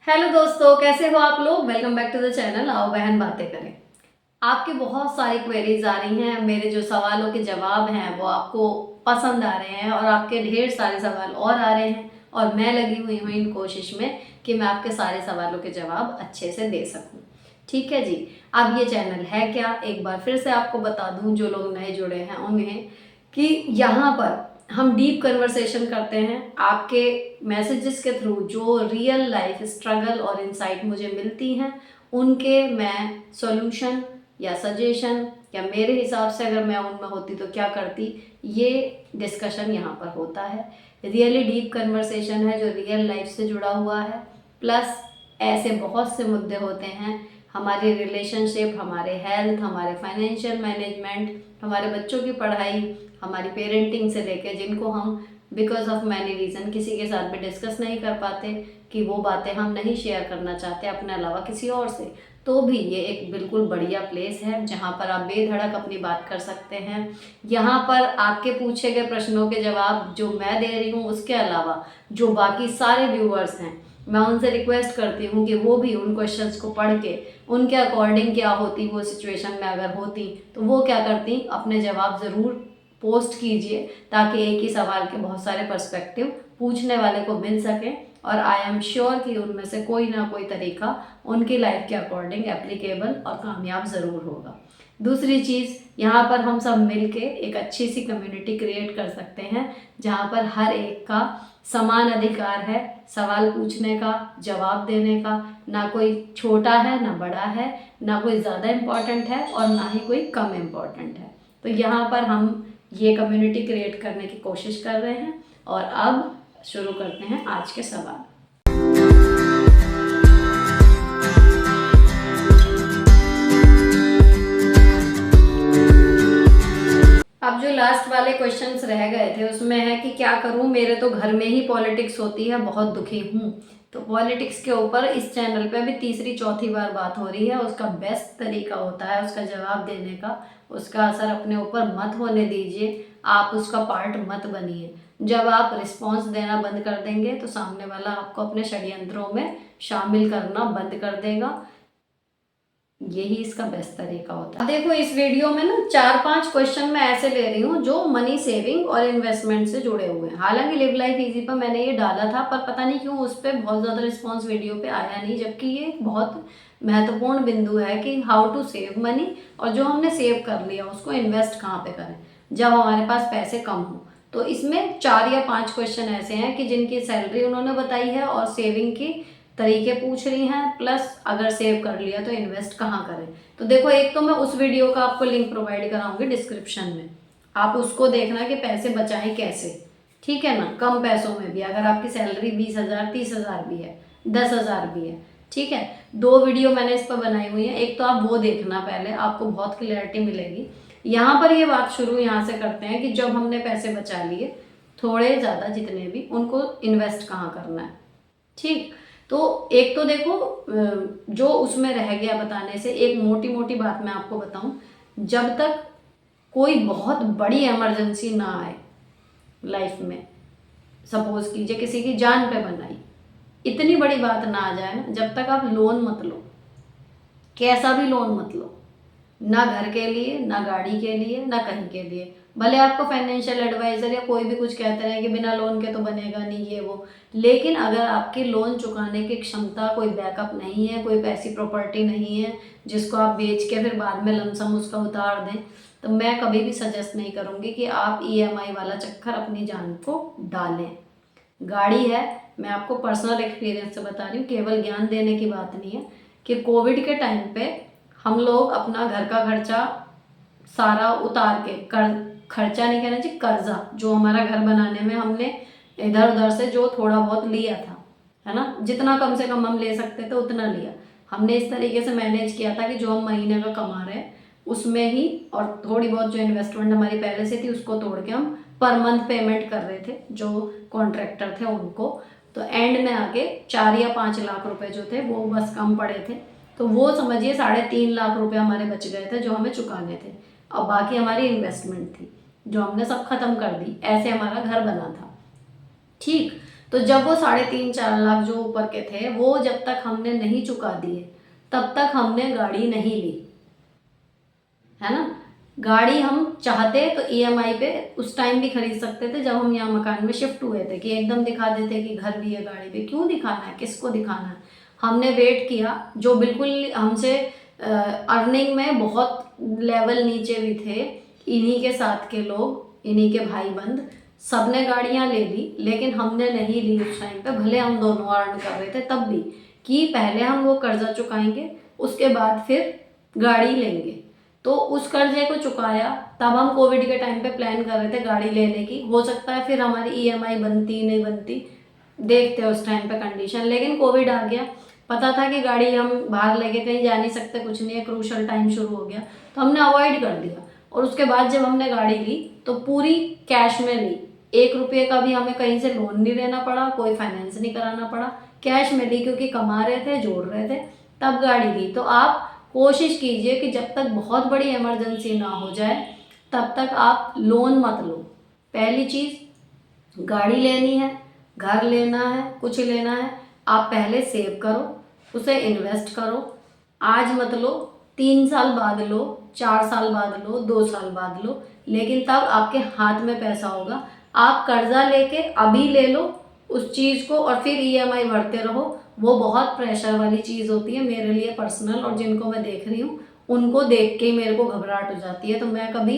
Hello दोस्तों, कैसे हो आप लोग। Welcome back to the channel आओ बहन बातें करें। आपकी बहुत सारी क्वेरीज आ रही हैं, मेरे जो सवालों के जवाब हैं वो आपको पसंद आ रहे हैं और आपके ढेर सारे सवाल और आ रहे हैं और मैं लगी हुई हूँ इन कोशिश में कि मैं आपके सारे सवालों के जवाब अच्छे से दे सकूँ। ठीक है जी। अब ये चैनल है क्या, एक बार फिर से आपको बता दूँ जो लोग नए जुड़े हैं उन्हें, कि यहाँ पर हम डीप कन्वर्सेशन करते हैं आपके मैसेजेस के थ्रू। जो रियल लाइफ स्ट्रगल और इंसाइट मुझे मिलती हैं उनके मैं सॉल्यूशन या सजेशन या मेरे हिसाब से अगर मैं उनमें होती तो क्या करती, ये डिस्कशन यहाँ पर होता है। रियली डीप कन्वर्सेशन है जो रियल लाइफ से जुड़ा हुआ है। प्लस ऐसे बहुत से मुद्दे होते हैं, हमारी रिलेशनशिप, हमारे हेल्थ, हमारे फाइनेंशियल मैनेजमेंट, हमारे बच्चों की पढ़ाई, हमारी पेरेंटिंग से लेके, जिनको हम बिकॉज ऑफ मैनी रीज़न किसी के साथ भी डिस्कस नहीं कर पाते, कि वो बातें हम नहीं शेयर करना चाहते अपने अलावा किसी और से, तो भी ये एक बिल्कुल बढ़िया प्लेस है जहाँ पर आप बेधड़क अपनी बात कर सकते हैं। यहाँ पर आपके पूछे गए प्रश्नों के जवाब जो मैं दे रही हूँ, उसके अलावा जो बाकी सारे व्यूअर्स हैं, मैं उनसे रिक्वेस्ट करती हूँ कि वो भी उन क्वेश्चंस को पढ़ के उनके अकॉर्डिंग क्या होती वो सिचुएशन में अगर होती तो वो क्या करती, अपने जवाब ज़रूर पोस्ट कीजिए, ताकि एक ही सवाल के बहुत सारे पर्सपेक्टिव पूछने वाले को मिल सके और आई एम श्योर कि उनमें से कोई ना कोई तरीका उनकी लाइफ के अकॉर्डिंग एप्लीकेबल और कामयाब ज़रूर होगा। दूसरी चीज़, यहाँ पर हम सब मिलके एक अच्छी सी कम्युनिटी क्रिएट कर सकते हैं जहाँ पर हर एक का समान अधिकार है सवाल पूछने का, जवाब देने का। ना कोई छोटा है ना बड़ा है, ना कोई ज़्यादा इम्पॉर्टेंट है और ना ही कोई कम इम्पॉर्टेंट है। तो यहाँ पर हम ये कम्युनिटी क्रिएट करने की कोशिश कर रहे हैं। और अब शुरू करते हैं आज के सवाल। अब जो लास्ट वाले क्वेश्चंस रह गए थे उसमें है कि क्या करूं, मेरे तो घर में ही पॉलिटिक्स होती है, बहुत दुखी हूं। तो पॉलिटिक्स के ऊपर इस चैनल पे अभी तीसरी चौथी बार बात हो रही है। उसका बेस्ट तरीका होता है उसका जवाब देने का, उसका असर अपने ऊपर मत होने दीजिए, आप उसका पार्ट मत बनिए। जब आप रिस्पॉन्स देना बंद कर देंगे तो सामने वाला आपको अपने षड्यंत्रों में शामिल करना बंद कर देगा। यही इसका बेस्ट तरीका होता है। देखो इस वीडियो में ना 4-5 क्वेश्चन मैं ऐसे ले रही हूँ जो मनी सेविंग और इन्वेस्टमेंट से जुड़े हुए हैं। हालांकि लिव लाइफ इजी पर मैंने ये डाला था, पर पता नहीं क्यों उस पर बहुत ज़्यादा रिस्पॉन्स वीडियो पे आया नहीं, जबकि ये बहुत महत्वपूर्ण बिंदु है कि हाउ टू सेव मनी, और जो हमने सेव कर लिया उसको इन्वेस्ट कहाँ पे करें जब हमारे पास पैसे कम हो। तो इसमें 4 या 5 क्वेश्चन ऐसे हैं कि जिनकी सैलरी उन्होंने बताई है और सेविंग की तरीके पूछ रही हैं, प्लस अगर सेव कर लिया तो इन्वेस्ट कहाँ करें। तो देखो, एक तो मैं उस वीडियो का आपको लिंक प्रोवाइड कराऊंगी डिस्क्रिप्शन में, आप उसको देखना कि पैसे बचाएं कैसे। ठीक है ना, कम पैसों में भी, अगर आपकी सैलरी 20,000 30,000 भी है, 10,000 भी है, ठीक है। 2 वीडियो मैंने इस पर बनाई हुई है, एक तो आप वो देखना पहले, आपको बहुत क्लियरिटी मिलेगी। यहाँ पर ये बात शुरू यहाँ से करते हैं कि जब हमने पैसे बचा लिए थोड़े ज़्यादा जितने भी, उनको इन्वेस्ट कहाँ करना है। ठीक, तो एक तो देखो, जो उसमें रह गया बताने से, एक मोटी मोटी बात मैं आपको बताऊं, जब तक कोई बहुत बड़ी इमरजेंसी ना आए लाइफ में, सपोज कीजिए किसी की जान पे बनाई, इतनी बड़ी बात ना आ जाए ना, जब तक आप लोन मत लो, कैसा भी लोन मत लो, ना घर के लिए, ना गाड़ी के लिए, ना कहीं के लिए। भले आपको फाइनेंशियल एडवाइजर या कोई भी कुछ कहते रहे कि बिना लोन के तो बनेगा नहीं ये वो, लेकिन अगर आपकी लोन चुकाने की क्षमता, कोई बैकअप नहीं है, कोई पैसी प्रॉपर्टी नहीं है जिसको आप बेच के फिर बाद में लमसम उसका उतार दें, तो मैं कभी भी सजेस्ट नहीं करूँगी कि आप ईएमआई वाला चक्कर अपनी जान को डालें। गाड़ी है, मैं आपको पर्सनल एक्सपीरियंस से बता रही हूँ, केवल ज्ञान देने की बात नहीं है, कि कोविड के टाइम पे हम लोग अपना घर का खर्चा सारा उतार के, खर्चा नहीं कहना चाहिए, कर्जा, जो हमारा घर बनाने में हमने इधर उधर से जो थोड़ा बहुत लिया था, है ना, जितना कम से कम हम ले सकते थे उतना लिया। हमने इस तरीके से मैनेज किया था कि जो हम महीने का कमा रहे हैं उसमें ही, और थोड़ी बहुत जो इन्वेस्टमेंट हमारी पहले से थी उसको तोड़ के हम पर मंथ पेमेंट कर रहे थे जो कॉन्ट्रैक्टर थे उनको। तो एंड में आके 4 या 5 लाख रुपए जो थे वो बस कम पड़े थे, तो वो समझिए 3.5 लाख रुपए हमारे बच गए थे जो हमें चुकाने थे, और बाकी हमारी इन्वेस्टमेंट थी जो हमने सब खत्म कर दी। ऐसे हमारा घर बना था। ठीक, तो जब वो 3.5-4 लाख जो ऊपर के थे वो जब तक हमने नहीं चुका दिए तब तक हमने गाड़ी नहीं ली, है ना। गाड़ी हम चाहते तो ईएमआई पे उस टाइम भी खरीद सकते थे जब हम यहाँ मकान में शिफ्ट हुए थे, कि एकदम दिखा देते कि घर भी है गाड़ी भी, क्यों दिखाना है, किसको दिखाना है। हमने वेट किया, जो बिल्कुल हमसे अर्निंग में बहुत लेवल नीचे भी थे, इन्हीं के साथ के लोग, इन्हीं के भाई बंद, सबने गाड़ियां ले ली, लेकिन हमने नहीं ली उस टाइम पे, भले हम दोनों अर्न कर रहे थे तब भी, कि पहले हम वो कर्जा चुकाएंगे उसके बाद फिर गाड़ी लेंगे। तो उस कर्जे को चुकाया, तब हम कोविड के टाइम पे प्लान कर रहे थे गाड़ी लेने की, हो सकता है फिर हमारी ईएमआई बनती नहीं बनती, देखते उस टाइम पे कंडीशन, लेकिन कोविड आ गया, पता था कि गाड़ी हम बाहर लेके कहीं जा नहीं सकते, कुछ नहीं है, क्रूशल टाइम शुरू हो गया, तो हमने अवॉइड कर दिया। और उसके बाद जब हमने गाड़ी ली तो पूरी कैश में ली, 1 रुपये का भी हमें कहीं से लोन नहीं लेना पड़ा, कोई फाइनेंस नहीं कराना पड़ा, कैश में ली, क्योंकि कमा रहे थे, जोड़ रहे थे, तब गाड़ी ली। तो आप कोशिश कीजिए कि जब तक बहुत बड़ी इमरजेंसी ना हो जाए तब तक आप लोन मत लो। पहली चीज़, गाड़ी लेनी है, घर लेना है, कुछ लेना है, आप पहले सेव करो, उसे इन्वेस्ट करो। आज मत लो, 3 साल बाद लो, 4 साल बाद लो, 2 साल बाद लो, लेकिन तब आपके हाथ में पैसा होगा। आप कर्जा लेके अभी ले लो उस चीज़ को और फिर ईएमआई भरते रहो, वो बहुत प्रेशर वाली चीज़ होती है मेरे लिए पर्सनल, और जिनको मैं देख रही हूँ उनको देख के ही मेरे को घबराहट हो जाती है। तो मैं कभी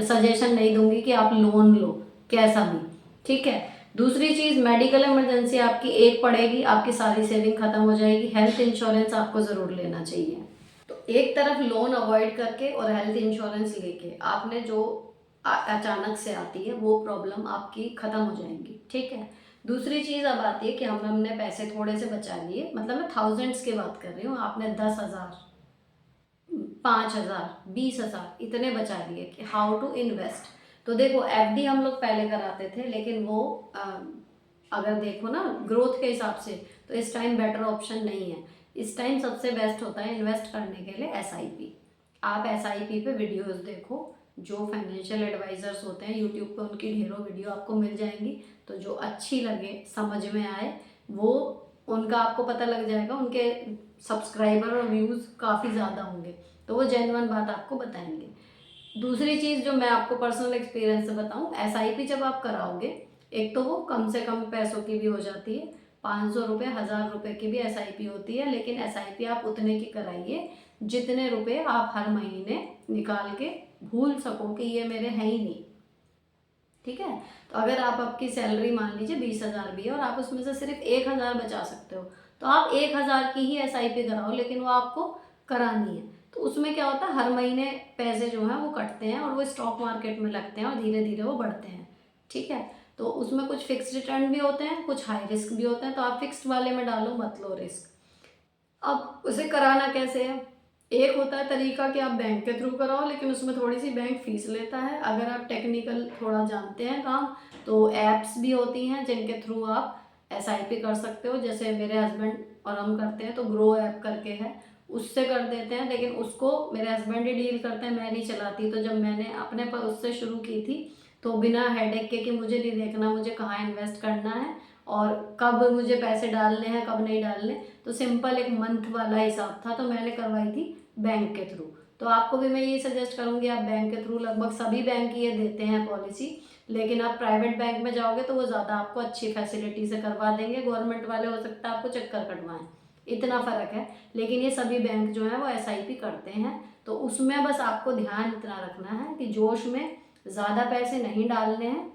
सजेशन नहीं दूंगी कि आप लोन लो, कैसा भी, ठीक है। दूसरी चीज़, मेडिकल इमरजेंसी आपकी एक पड़ेगी, आपकी सारी सेविंग खत्म हो जाएगी, हेल्थ इंश्योरेंस आपको ज़रूर लेना चाहिए। तो एक तरफ लोन अवॉइड करके और हेल्थ इंश्योरेंस लेके आपने जो अचानक से आती है वो प्रॉब्लम आपकी ख़त्म हो जाएंगी, ठीक है। दूसरी चीज़ अब आती है कि हमने पैसे थोड़े से बचा लिए, मतलब मैं थाउजेंड्स की बात कर रही हूँ, आपने 10,000, 5,000, 20,000 इतने बचा लिए कि हाउ टू इन्वेस्ट। तो देखो एफडी हम लोग पहले कराते थे, लेकिन वो अगर देखो ना ग्रोथ के हिसाब से तो इस टाइम बेटर ऑप्शन नहीं है। इस टाइम सबसे बेस्ट होता है इन्वेस्ट करने के लिए एसआईपी। आप एसआईपी पे वीडियोस देखो, जो फाइनेंशियल एडवाइजर्स होते हैं यूट्यूब पे उनकी ढेरों वीडियो आपको मिल जाएंगी, तो जो अच्छी लगे, समझ में आए, वो उनका आपको पता लग जाएगा, उनके सब्सक्राइबर और व्यूज़ काफ़ी ज़्यादा होंगे, तो वो जेन्युइन बात आपको बताएंगे। दूसरी चीज़ जो मैं आपको पर्सनल एक्सपीरियंस से बताऊं, एसआईपी जब आप कराओगे, एक तो वो कम से कम पैसों की भी हो जाती है, 500 रुपये, 1000 रुपये की भी एसआईपी होती है, लेकिन एसआईपी आप उतने की कराइए जितने रुपए आप हर महीने निकाल के भूल सको कि ये मेरे हैं ही नहीं, ठीक है। तो अगर आप आपकी सैलरी मान लीजिए 20,000 भी है और आप उसमें से सिर्फ 1,000 बचा सकते हो, तो आप 1,000 की ही एसआईपी कराओ, लेकिन वो आपको करानी है। तो उसमें क्या होता है, हर महीने पैसे जो हैं वो कटते हैं और वो स्टॉक मार्केट में लगते हैं और धीरे धीरे वो बढ़ते हैं, ठीक है। तो उसमें कुछ फिक्स रिटर्न भी होते हैं, कुछ हाई रिस्क भी होते हैं, तो आप फिक्स्ड वाले में डालो, मत लो रिस्क। अब उसे कराना कैसे है, एक होता है तरीका कि आप बैंक के थ्रू कराओ, लेकिन उसमें थोड़ी सी बैंक फीस लेता है। अगर आप टेक्निकल थोड़ा जानते हैं काम, तो ऐप्स भी होती हैं जिनके थ्रू आप एसआईपी कर सकते हो, जैसे मेरे हस्बैंड और हम करते हैं, तो ग्रो ऐप करके है, उससे कर देते हैं, लेकिन उसको मेरे हस्बैंड ही डील करते हैं, मैं नहीं चलाती। तो जब मैंने अपने पर उससे शुरू की थी, तो बिना हेडेक के कि मुझे नहीं देखना मुझे कहाँ इन्वेस्ट करना है और कब मुझे पैसे डालने हैं कब नहीं डालने, तो सिंपल एक मंथ वाला हिसाब था, तो मैंने करवाई थी बैंक के थ्रू। तो आपको भी मैं ये सजेस्ट करूँगी आप बैंक के थ्रू, लगभग सभी बैंक ये देते हैं पॉलिसी, लेकिन आप प्राइवेट बैंक में जाओगे तो वो ज़्यादा आपको अच्छी फैसिलिटी से करवा देंगे, गवर्नमेंट वाले हो सकता है आपको चक्कर कटवाएं, इतना फ़र्क है। लेकिन ये सभी बैंक जो है वो एसआईपी करते हैं, तो उसमें बस आपको ध्यान इतना रखना है कि जोश में ज़्यादा पैसे नहीं डालने हैं,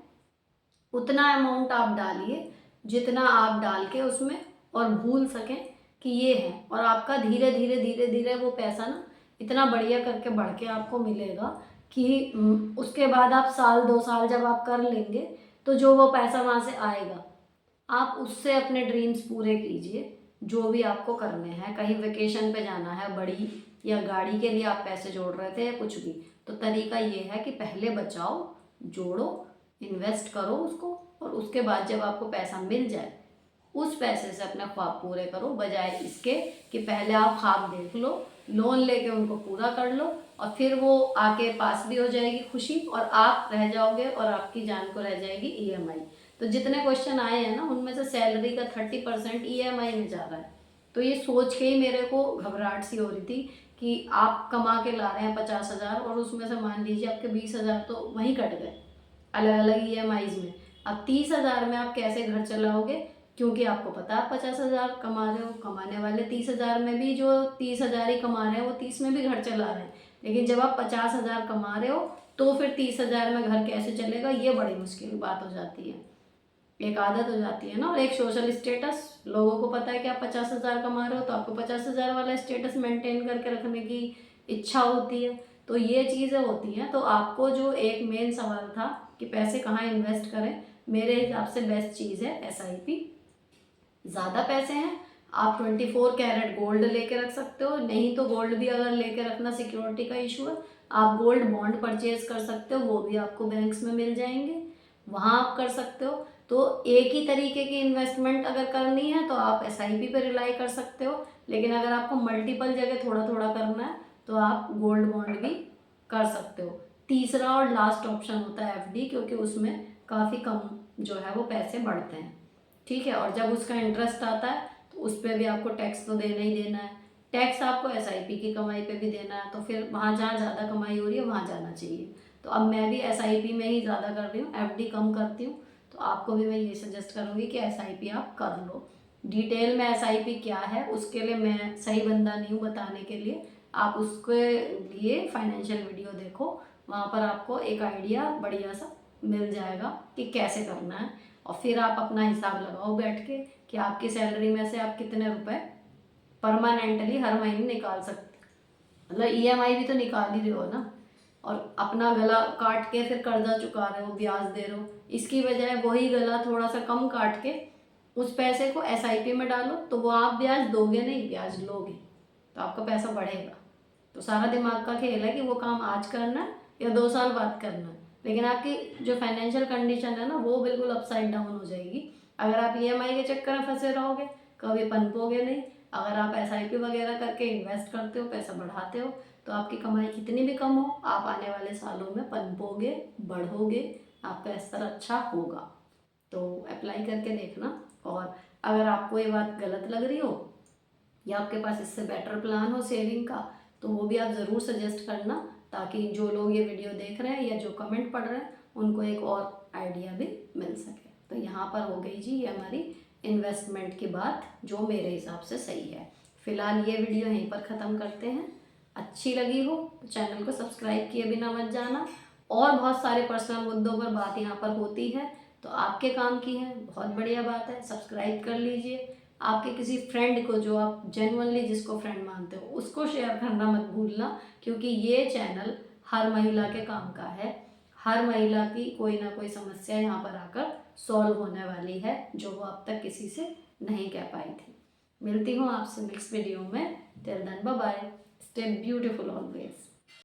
उतना अमाउंट आप डालिए जितना आप डाल के उसमें और भूल सकें कि ये है, और आपका धीरे धीरे धीरे धीरे वो पैसा ना इतना बढ़िया करके बढ़ के आपको मिलेगा कि उसके बाद आप साल 2 साल जब आप कर लेंगे तो जो वो पैसा वहाँ से आएगा, आप उससे अपने ड्रीम्स पूरे कीजिए, जो भी आपको करने हैं, कहीं वेकेशन पे जाना है बड़ी, या गाड़ी के लिए आप पैसे जोड़ रहे थे या कुछ भी, तो तरीका ये है कि पहले बचाओ, जोड़ो, इन्वेस्ट करो उसको, और उसके बाद जब आपको पैसा मिल जाए उस पैसे से अपने ख्वाब पूरे करो, बजाय इसके कि पहले आप ख्वाब देख लो, लोन लेके उनको पूरा कर लो, और फिर वो आके पास भी हो जाएगी खुशी और आप रह जाओगे और आपकी जान को रह जाएगी ईएमआई। तो तो जितने क्वेश्चन आए हैं ना उनमें से सैलरी का 30% EMI में जा रहा है। तो ये सोच के ही मेरे को घबराहट सी हो रही थी कि आप कमा के ला रहे हैं 50,000 और उसमें से मान लीजिए आपके 20,000 तो वहीं कट गए अलग अलग EMIs में। अब 30,000 में आप कैसे घर चलाओगे, क्योंकि आपको पता है 50,000 कमा रहे हो, कमाने वाले 30,000 में भी जो 30,000 ही कमा रहे हैं वो 30 में भी घर चला रहे हैं। लेकिन जब आप 50,000 कमा रहे हो तो फिर 30,000 में घर कैसे चलेगा, ये बड़ी मुश्किल बात हो जाती है। एक आदत हो जाती है ना, और एक सोशल स्टेटस, लोगों को पता है कि आप 50,000 कमा रहे हो तो आपको 50,000 वाला स्टेटस मेंटेन करके रखने की इच्छा होती है। तो ये चीज़ें होती हैं। तो आपको जो एक मेन सवाल था कि पैसे कहाँ इन्वेस्ट करें, मेरे हिसाब से बेस्ट चीज़ है SIP। ज़्यादा पैसे हैं आप 24 कैरेट गोल्ड लेके रख सकते हो, नहीं तो गोल्ड भी अगर लेके रखना सिक्योरिटी का इशू है, आप गोल्ड बॉन्ड परचेज कर सकते हो, वो भी आपको बैंक्स में मिल जाएंगे, वहाँ आप कर सकते हो। तो एक ही तरीके की इन्वेस्टमेंट अगर करनी है तो आप SIP पे रिलाई कर सकते हो, लेकिन अगर आपको मल्टीपल जगह थोड़ा थोड़ा करना है तो आप गोल्ड बॉन्ड भी कर सकते हो। तीसरा और लास्ट ऑप्शन होता है FD, क्योंकि उसमें काफ़ी कम जो है वो पैसे बढ़ते हैं, ठीक है। और जब उसका इंटरेस्ट आता है तो उस पर भी आपको टैक्स तो देना ही देना है। टैक्स आपको SIP की कमाई पे भी देना है, तो फिर वहाँ जहाँ ज़्यादा कमाई हो रही है वहाँ जाना चाहिए। तो अब मैं भी SIP में ही ज़्यादा कर रही हूँ, FD कम करती हूँ। तो आपको भी मैं ये सजेस्ट करूँगी कि SIP आप कर लो। डिटेल में SIP क्या है उसके लिए मैं सही बंदा नहीं हूँ बताने के लिए, आप उसके लिए फाइनेंशियल वीडियो देखो, वहाँ पर आपको एक आइडिया बढ़िया सा मिल जाएगा कि कैसे करना है। और फिर आप अपना हिसाब लगाओ बैठ के कि आपकी सैलरी में से आप कितने रुपए परमानेंटली हर महीने निकाल सकते, मतलब EMI भी तो निकाल ही रहे हो ना, और अपना गला काट के फिर कर्जा चुका रहे हो, ब्याज दे रहे हो। इसकी बजाय वही गला थोड़ा सा कम काट के उस पैसे को SIP में डालो, तो वो आप ब्याज दोगे नहीं, ब्याज लोगे, तो आपका पैसा बढ़ेगा। तो सारा दिमाग का खेल है कि वो काम आज करना है या 2 साल बाद करना है, लेकिन आपकी जो फाइनेंशियल कंडीशन है ना वो बिल्कुल अपसाइड डाउन हो जाएगी अगर आप EMI के चक्कर में फंसे रहोगे, कभी पनपोगे नहीं। अगर आप SIP वगैरह करके इन्वेस्ट करते हो, पैसा बढ़ाते हो, तो आपकी कमाई कितनी भी कम हो, आप आने वाले सालों में पनपोगे, बढ़ोगे, आपका स्तर अच्छा होगा। तो अप्लाई करके देखना। और अगर आपको ये बात गलत लग रही हो या आपके पास इससे बेटर प्लान हो सेविंग का, तो वो भी आप ज़रूर सजेस्ट करना, ताकि जो लोग ये वीडियो देख रहे हैं या जो कमेंट पढ़ रहे हैं उनको एक और आइडिया भी मिल सके। तो यहाँ पर हो गई जी ये हमारी इन्वेस्टमेंट की बात, जो मेरे हिसाब से सही है। फिलहाल ये वीडियो यहीं पर ख़त्म करते हैं। अच्छी लगी हो तो चैनल को सब्सक्राइब किए बिना मत जाना, और बहुत सारे पर्सनल मुद्दों पर बात यहाँ पर होती है, तो आपके काम की है, बहुत बढ़िया बात है, सब्सक्राइब कर लीजिए। आपके किसी फ्रेंड को, जो आप जेन्युइनली जिसको फ्रेंड मानते हो, उसको शेयर करना मत भूलना, क्योंकि ये चैनल हर महिला के काम का है। हर महिला की कोई ना कोई समस्या यहाँ पर आकर सॉल्व होने वाली है, जो वो अब तक किसी से नहीं कह पाई थी। मिलती हूँ आपसे नेक्स्ट वीडियो में। Till then bye bye, stay beautiful always.